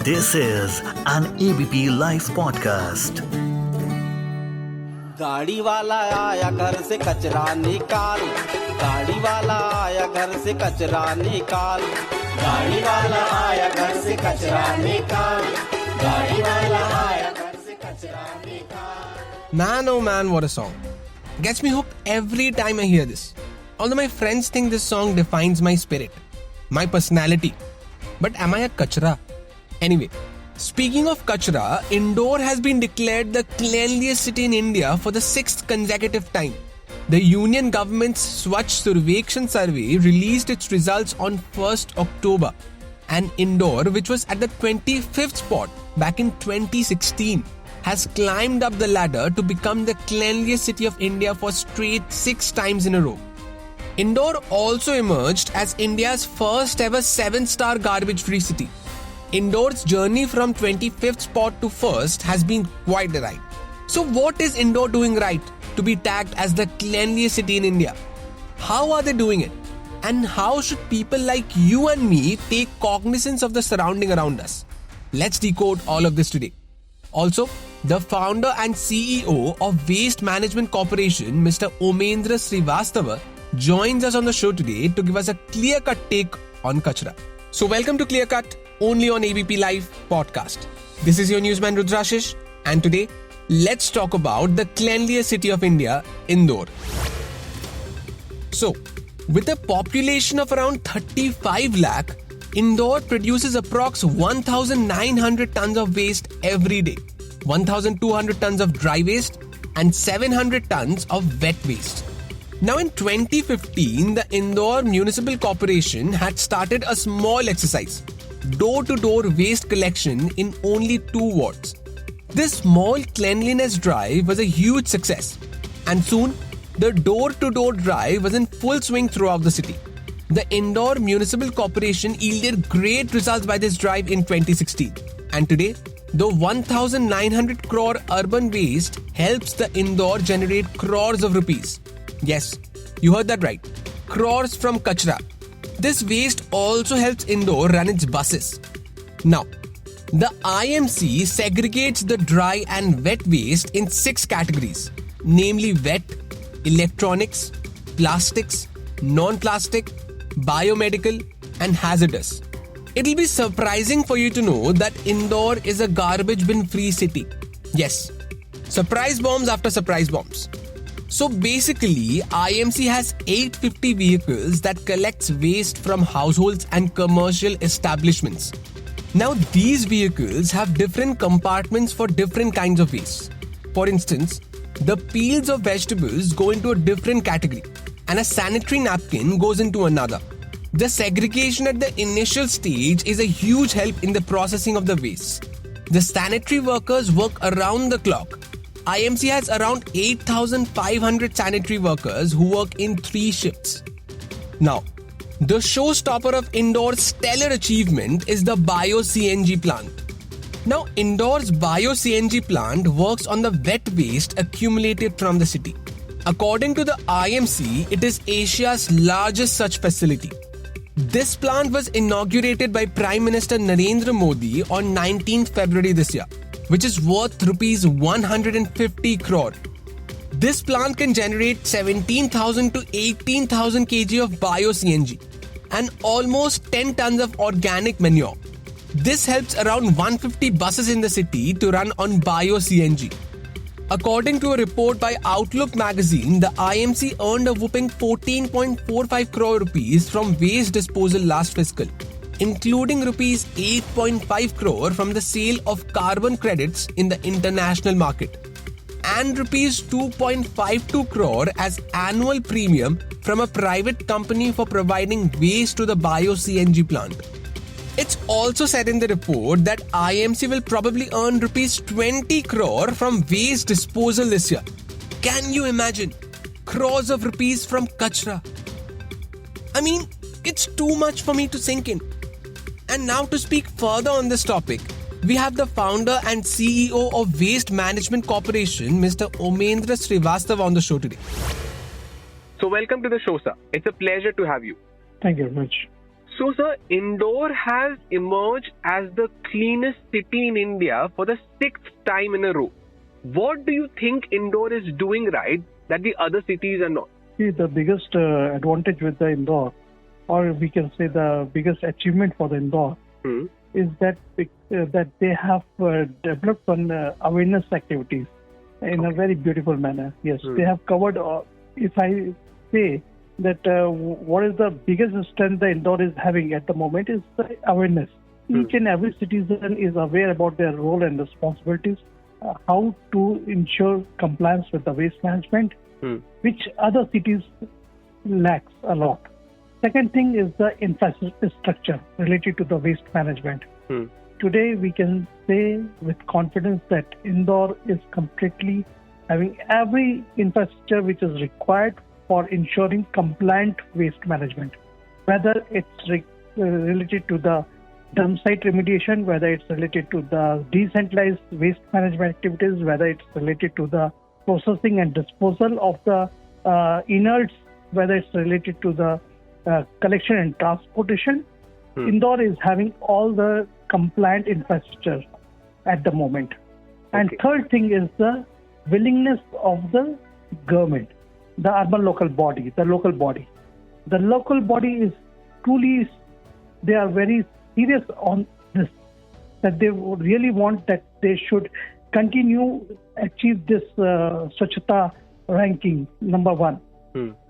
This is an ABP Life podcast. गाड़ी वाला आया घर से कचरा निकाल, गाड़ी वाला आया घर से कचरा निकाल, गाड़ी वाला आया घर से कचरा निकाल, गाड़ी वाला आया घर से कचरा निकाल. Man, oh man, what a song. Gets me hooked every time I hear this. Although my friends think this song defines my spirit, my personality. But am I a kachra? Anyway, speaking of kachra, Indore has been declared the cleanliest city in India for the 6th consecutive time. The union government's Swachh Survekshan survey released its results on 1st October, and Indore, which was at the 25th spot back in 2016, has climbed up the ladder to become the cleanliest city of India for straight 6 times in a row. Indore also emerged as India's first ever 7-star garbage-free city. Indore's journey from 25th spot to 1st has been quite a ride. So what is Indore doing right to be tagged as the cleanliest city in India? How are they doing it? And how should people like you and me take cognizance of the surrounding around us? Let's decode all of this today. Also, the founder and CEO of Waste Management Corporation, Mr. Omendra Srivastava, joins us on the show today to give us a clear-cut take on Kachra. So welcome to Clear Cut, only on ABP Live podcast. This is your newsman Rudrashish, and today, let's talk about the cleanliest city of India, Indore. So, with a population of around 35 lakh, Indore produces approx 1,900 tons of waste every day, 1,200 tons of dry waste, and 700 tons of wet waste. Now in 2015, the Indore Municipal Corporation had started a small exercise, door-to-door waste collection in only 2 wards. This small cleanliness drive was a huge success, and soon the door-to-door drive was in full swing throughout the city. The Indore Municipal Corporation yielded great results by this drive in 2016, and today, the 1,900 crore urban waste helps the Indore generate crores of rupees. Yes, you heard that right. Crores from Kachra. This waste also helps Indore run its buses. Now, the IMC segregates the dry and wet waste in 6 categories, namely wet, electronics, plastics, non-plastic, biomedical, and hazardous. It'll be surprising for you to know that Indore is a garbage bin free city. Yes, surprise bombs after surprise bombs. So basically, IMC has 850 vehicles that collects waste from households and commercial establishments. Now these vehicles have different compartments for different kinds of waste. For instance, the peels of vegetables go into a different category and a sanitary napkin goes into another. The segregation at the initial stage is a huge help in the processing of the waste. The sanitary workers work around the clock. IMC has around 8,500 sanitary workers who work in 3 shifts. Now, the showstopper of Indore's stellar achievement is the bio-CNG plant. Now, Indore's bio-CNG plant works on the wet waste accumulated from the city. According to the IMC, it is Asia's largest such facility. This plant was inaugurated by Prime Minister Narendra Modi on 19th February this year, which is worth rupees 150 crore. This plant can generate 17,000 to 18,000 kg of bio-CNG and almost 10 tons of organic manure. This helps around 150 buses in the city to run on bio-CNG. According to a report by Outlook magazine, the IMC earned a whopping 14.45 crore rupees from waste disposal last fiscal, including rupees 8.5 crore from the sale of carbon credits in the international market, and rupees 2.52 crore as annual premium from a private company for providing waste to the bio-CNG plant. It's also said in the report that IMC will probably earn rupees 20 crore from waste disposal this year. Can you imagine? Crores of rupees from Kachra. I mean, it's too much for me to sink in. And now to speak further on this topic, we have the founder and CEO of Waste Management Corporation, Mr. Omendra Srivastava, on the show today. So welcome to the show, sir. It's a pleasure to have you. Thank you very much. So, sir, Indore has emerged as the cleanest city in India for the 6th time in a row. What do you think Indore is doing right that the other cities are not? See, the biggest advantage with the Indore, or we can say the biggest achievement for the Indore, is that they have developed on awareness activities in a very beautiful manner. Yes, they have covered. If I say that what is the biggest strength the Indore is having at the moment is the awareness. Each and every citizen is aware about their role and responsibilities, how to ensure compliance with the waste management, which other cities lacks a lot. Second thing is the infrastructure related to the waste management. Today we can say with confidence that Indore is completely having every infrastructure which is required for ensuring compliant waste management, whether it's related to the dump site remediation, whether it's related to the decentralized waste management activities, whether it's related to the processing and disposal of the inerts, whether it's related to the collection and transportation. Indore is having all the compliant infrastructure at the moment. And third thing is the willingness of the government, the urban local body, the local body. The local body is truly, they are very serious on this, that they really want that they should continue achieve this Swachhata ranking number 1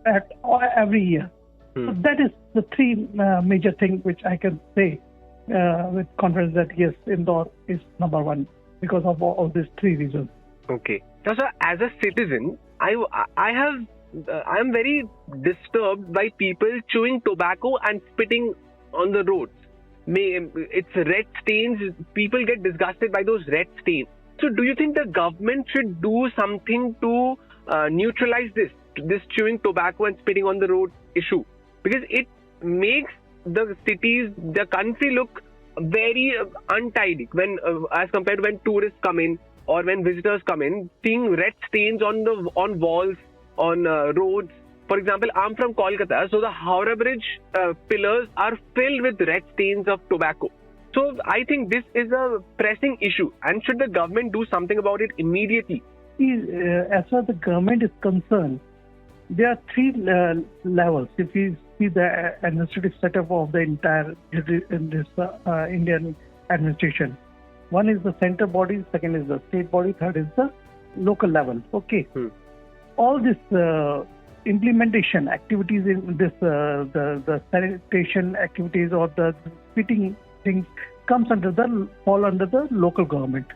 at every year. So that is the three major things which I can say with confidence that yes, Indore is number 1 because of all these three reasons. Okay. Now, sir, as a citizen, I am very disturbed by people chewing tobacco and spitting on the roads. It's red stains. People get disgusted by those red stains. So, do you think the government should do something to neutralize this chewing tobacco and spitting on the road issue? Because it makes the cities, the country look very untidy when, as compared to when tourists come in or when visitors come in, seeing red stains on walls, on roads. For example, I'm from Kolkata, so the Howrah Bridge pillars are filled with red stains of tobacco. So I think this is a pressing issue, and should the government do something about it immediately? As far as the government is concerned, there are three levels. If we see the administrative setup of the entire Indian administration, one is the center body, second is the state body, third is the local level. Okay, all this implementation activities in this, the sanitation activities or the spitting things fall under the local government.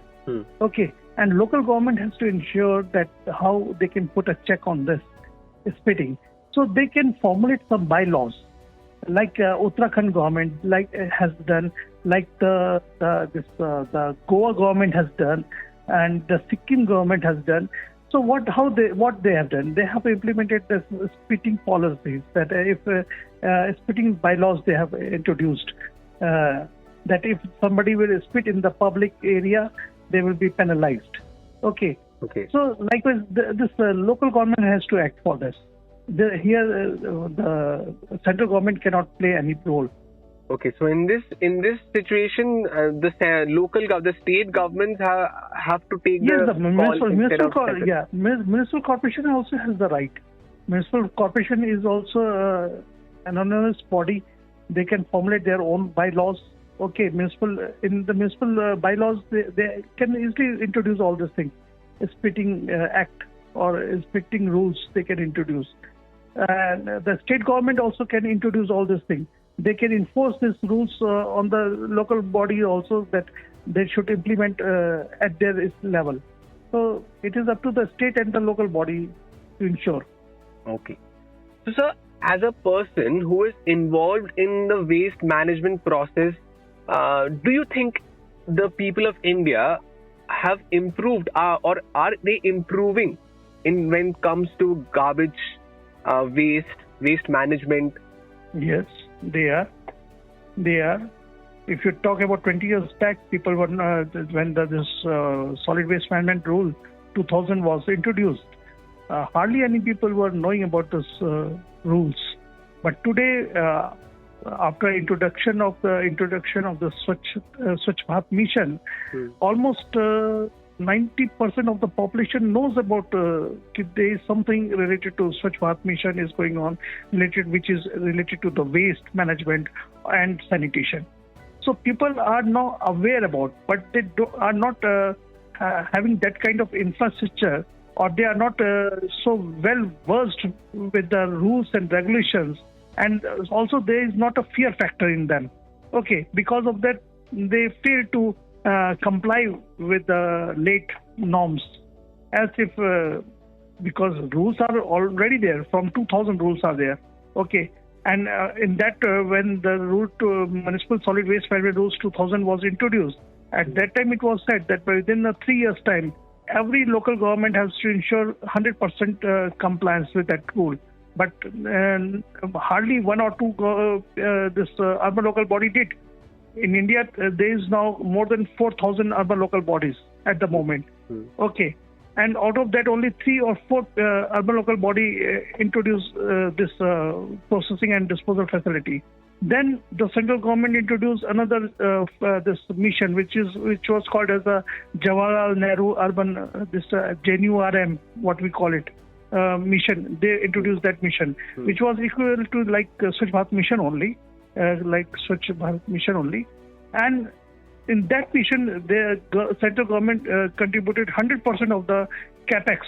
Okay, and local government has to ensure that how they can put a check on this spitting. So they can formulate some bylaws, like Uttarakhand government has done, like the Goa government has done, and the Sikkim government has done. So what they have done? They have implemented the spitting policies. That if spitting bylaws they have introduced, that if somebody will spit in the public area, they will be penalized. Okay. So likewise, this local government has to act for this. The central government cannot play any role. Okay, so in this situation, the state governments have to take the municipal corporation also has the right. Municipal corporation is also an autonomous body. They can formulate their own bylaws. Okay, in the municipal bylaws, they can easily introduce all these things. A spitting act or spitting rules they can introduce. And the state government also can introduce all these things. They can enforce these rules on the local body also, that they should implement at their level. So it is up to the state and the local body to ensure. Okay. So, sir, as a person who is involved in the waste management process, do you think the people of India have improved or are they improving when it comes to garbage, waste management? Yes, they are. If you talk about 20 years back, people were when this solid waste management rule 2000 was introduced. Hardly any people were knowing about this rules. But today, after introduction of the Swachh Bharat mission, almost 90% of the population knows about there is something related to Swachh Bharat mission is going on, which is related to the waste management and sanitation. So people are now aware about, but they are not having that kind of infrastructure, or they are not so well versed with the rules and regulations, and also there is not a fear factor in them. Okay, because of that, they fail to comply with the late norms, as if because rules are already there. From 2000 rules are there. Okay, and in that when the rule to municipal solid waste management rules 2000 was introduced, at that time it was said that within 3 years' time, every local government has to ensure 100% compliance with that rule. But hardly one or two this urban local body did. In India, there is now more than 4,000 urban local bodies at the moment. Okay, and out of that, only 3 or 4 urban local body introduced this processing and disposal facility. Then the central government introduced another this mission, which was called as the Jawaharlal Nehru Urban JNURM, what we call it, mission. They introduced that mission, which was equal to like Swachh Bharat mission only. And in that mission, the central government contributed 100% of the capex,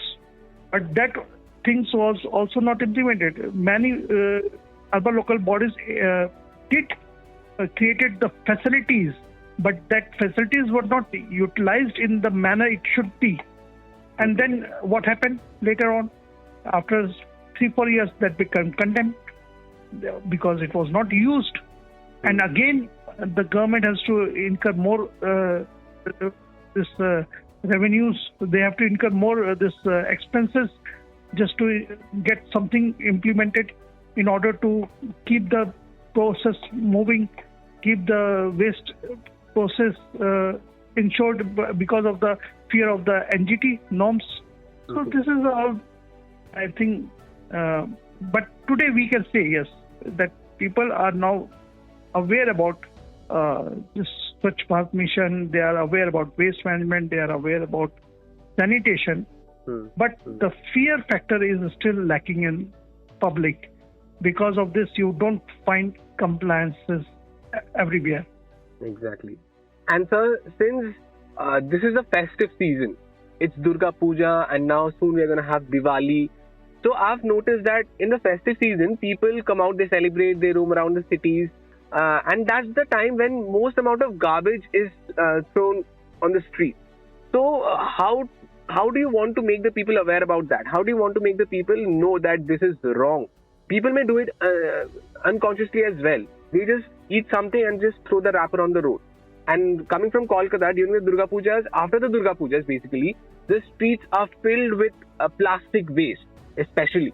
but that things was also not implemented. Many urban local bodies created the facilities, but that facilities were not utilized in the manner it should be. And then what happened later on? After 3-4 years, that became condemned because it was not used. And again, the government has to incur more revenues. They have to incur more expenses just to get something implemented in order to keep the process moving, keep the waste process insured because of the fear of the NGT norms. So this is all, I think. But today we can say yes, that people are now aware about this Swachh Bharat mission. They are aware about waste management. They are aware about sanitation. But the fear factor is still lacking in public. Because of this, you don't find compliances everywhere. Exactly. And sir, since this is a festive season, it's Durga Puja, and now soon we are going to have Diwali. So I've noticed that in the festive season, people come out, they celebrate, they roam around the cities. And that's the time when most amount of garbage is thrown on the street. So how do you want to make the people aware about that? How do you want to make the people know that this is wrong? People may do it unconsciously as well. They just eat something and just throw the wrapper on the road. And coming from Kolkata, during the Durga Pujas, after the Durga Pujas basically, the streets are filled with plastic waste especially.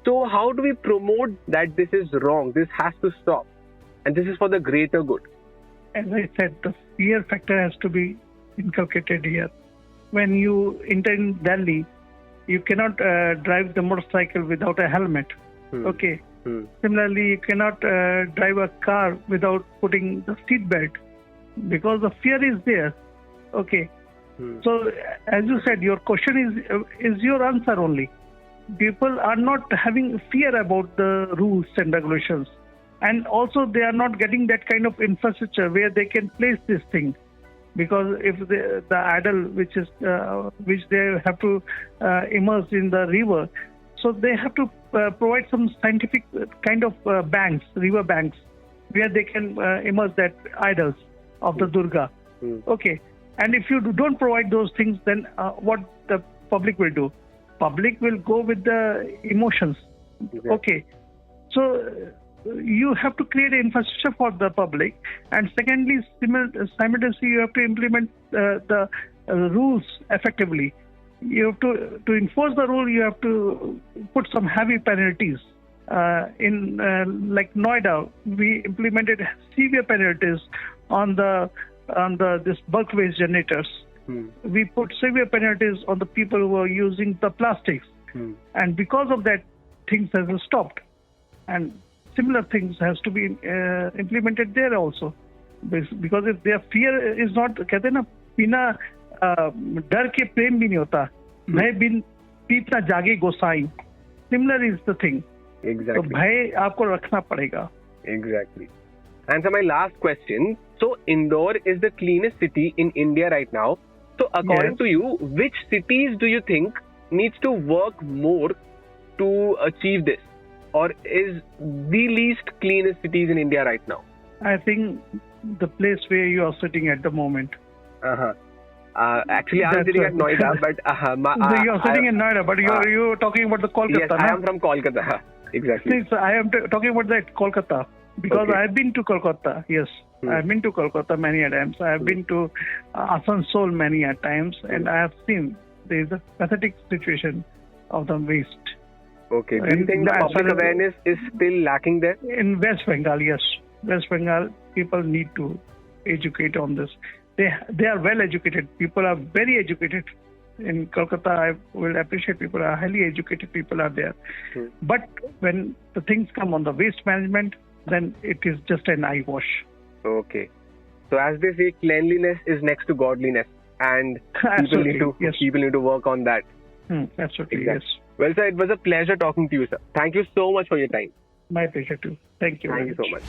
So how do we promote that this is wrong, this has to stop, and this is for the greater good? As I said, the fear factor has to be inculcated here. When you enter in Delhi, you cannot drive the motorcycle without a helmet. Okay. Similarly, you cannot drive a car without putting the seat belt, because the fear is there. Okay. So, as you said, your question is your answer only. People are not having fear about the rules and regulations, and also they are not getting that kind of infrastructure where they can place this thing. Because if the idol which they have to immerse in the river, so they have to provide some scientific kind of banks, river banks, where they can immerse that idols of the Durga. Okay, and if you don't provide those things, then what the public will do? Public will go with the emotions. Exactly. Okay, so you have to create an infrastructure for the public, and secondly, simultaneously you have to implement the rules effectively. You have to enforce the rule. You have to put some heavy penalties. In like Noida, we implemented severe penalties on this bulk waste generators. We put severe penalties on the people who are using the plastics, and because of that, things have stopped. And similar things has to be implemented there also. Because if their fear is not, कहते हैं ना, बिना डर के प्रेम भी नहीं होता, भय बिन पीता जागे गोसाई. Similar is the thing. Exactly. तो भय आपको रखना पड़ेगा. Exactly. And so my last question. So Indore is the cleanest city in India right now. So according to you, which cities do you think needs to work more to achieve this? Or is the least cleanest cities in India right now? I think the place where you are sitting at the moment. Actually, I'm sitting at Noida, but you are sitting in Noida, but you're talking about the Kolkata. Yes, I am from Kolkata. Exactly. Yes, I am talking about that Kolkata because I have been to Kolkata. Yes, I have been to Kolkata many a times. I have been to Asansol many a times, and I have seen there is a pathetic situation of the waste. Okay. Do you think the public awareness is still lacking there? In West Bengal, yes. West Bengal, people need to educate on this. They are well educated. People are very educated. In Kolkata, I will appreciate people are highly educated. People are there. But when the things come on the waste management, then it is just an eye wash. Okay. So as they say, cleanliness is next to godliness, and people need to work on that. Absolutely, Exactly. yes. Well, sir, it was a pleasure talking to you, sir. Thank you so much for your time. My pleasure too. Thank you. Thank you so much.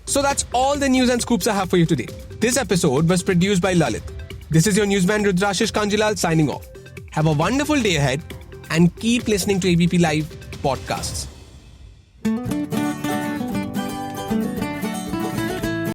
So that's all the news and scoops I have for you today. This episode was produced by Lalit. This is your newsman Rudrashish Kanjilal signing off. Have a wonderful day ahead and keep listening to ABP Live podcasts.